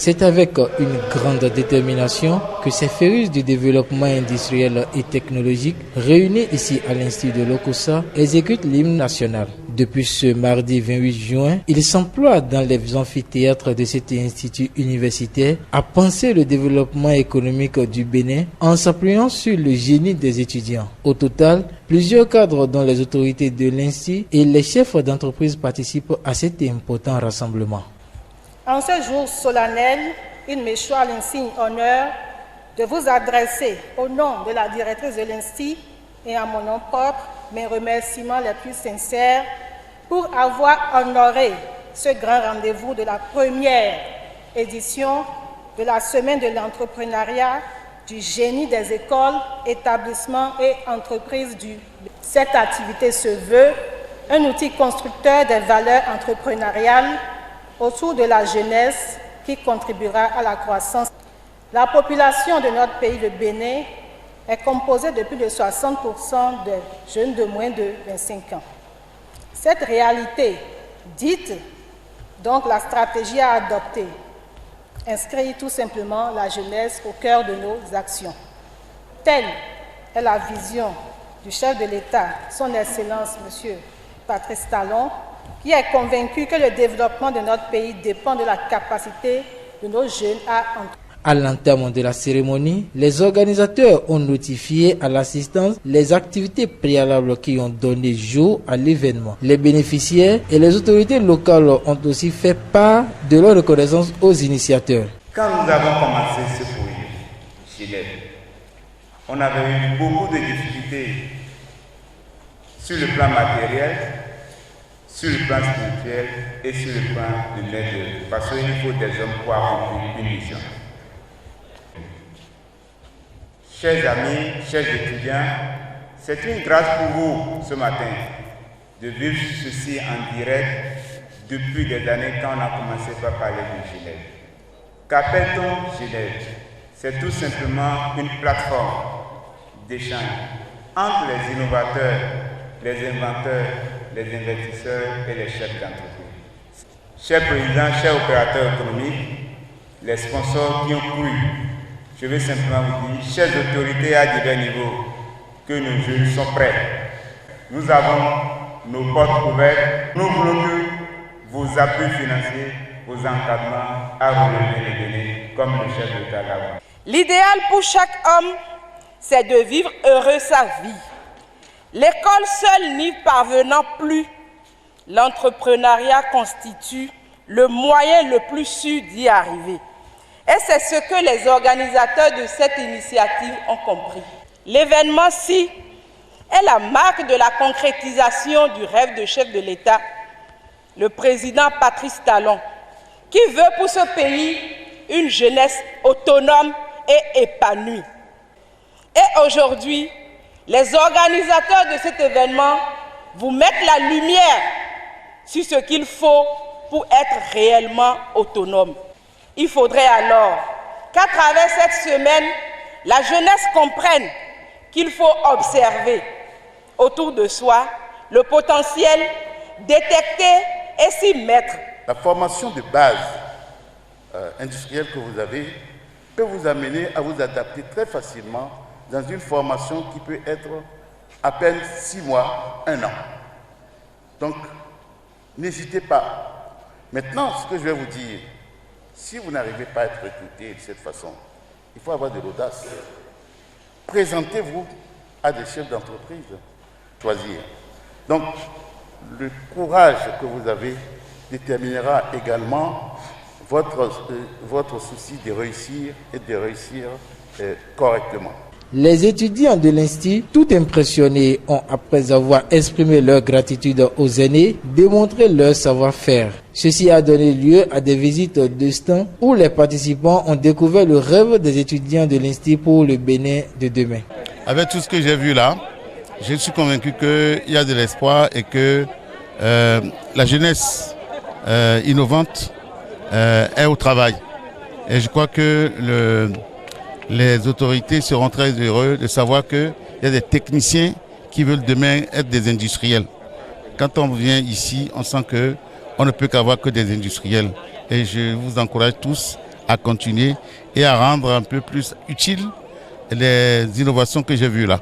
C'est avec une grande détermination que ces férus du développement industriel et technologique, réunis ici à l'Institut de l'Okossa, exécutent l'hymne national. Depuis ce mardi 28 juin, ils s'emploient dans les amphithéâtres de cet institut universitaire à penser le développement économique du Bénin en s'appuyant sur le génie des étudiants. Au total, plusieurs cadres dont les autorités de l'Institut et les chefs d'entreprise participent à cet important rassemblement. En ce jour solennel, il me choisit l'insigne honneur de vous adresser au nom de la directrice de l'Institut et à mon nom propre mes remerciements les plus sincères pour avoir honoré ce grand rendez-vous de la première édition de la Semaine de l'entrepreneuriat, du génie des écoles, établissements et entreprises du. Cette activité se veut un outil constructeur des valeurs entrepreneuriales autour de la jeunesse qui contribuera à la croissance. La population de notre pays, le Bénin, est composée de plus de 60% de jeunes de moins de 25 ans. Cette réalité, dite donc la stratégie à adopter, inscrit tout simplement la jeunesse au cœur de nos actions. Telle est la vision du chef de l'État, son Excellence, M. Patrice Talon, qui est convaincu que le développement de notre pays dépend de la capacité de nos jeunes à entreprendre. À l'entame de la cérémonie, les organisateurs ont notifié à l'assistance les activités préalables qui ont donné jour à l'événement. Les bénéficiaires et les autorités locales ont aussi fait part de leur reconnaissance aux initiateurs. Quand nous avons commencé ce projet, Genève, on avait eu beaucoup de difficultés sur le plan matériel, sur le plan spirituel et sur le plan de l'aide, parce qu'il faut des hommes pour accomplir une mission. Chers amis, chers étudiants, c'est une grâce pour vous ce matin de vivre ceci en direct depuis des années quand on a commencé par parler de Genève. Qu'appelle-t-on Genève? C'est tout simplement une plateforme d'échange entre les innovateurs, les inventeurs, les investisseurs et les chefs d'entreprise. Chers présidents, chers opérateurs économiques, les sponsors qui ont cru, je veux simplement vous dire, chères autorités à divers niveaux, que nos jeunes sont prêts. Nous avons nos portes ouvertes. Nous voulons que vos appuis financiers, vos encadrements à relever les données comme le chef de l'État l'a dit. L'idéal pour chaque homme, c'est de vivre heureux sa vie. L'école seule n'y parvenant plus, l'entrepreneuriat constitue le moyen le plus sûr d'y arriver. Et c'est ce que les organisateurs de cette initiative ont compris. L'événement-ci est la marque de la concrétisation du rêve de chef de l'État, le président Patrice Talon, qui veut pour ce pays une jeunesse autonome et épanouie. Et aujourd'hui, les organisateurs de cet événement vous mettent la lumière sur ce qu'il faut pour être réellement autonome. Il faudrait alors qu'à travers cette semaine, la jeunesse comprenne qu'il faut observer autour de soi le potentiel, détecter et s'y mettre. La formation de base industrielle que vous avez peut vous amener à vous adapter très facilement dans une formation qui peut être à peine 6 mois, 1 an. Donc, n'hésitez pas. Maintenant, ce que je vais vous dire, si vous n'arrivez pas à être recruté de cette façon, il faut avoir de l'audace. Présentez-vous à des chefs d'entreprise, choisir. Donc, le courage que vous avez déterminera également votre souci de réussir et de réussir correctement. Les étudiants de l'Institut, tout impressionnés, ont, après avoir exprimé leur gratitude aux aînés, démontré leur savoir-faire. Ceci a donné lieu à des visites de stands où les participants ont découvert le rêve des étudiants de l'Institut pour le Bénin de demain. Avec tout ce que j'ai vu là, je suis convaincu qu'il y a de l'espoir et que la jeunesse innovante est au travail. Et je crois que les autorités seront très heureux de savoir qu'il y a des techniciens qui veulent demain être des industriels. Quand on vient ici, on sent qu'on ne peut qu'avoir que des industriels. Et je vous encourage tous à continuer et à rendre un peu plus utile les innovations que j'ai vues là.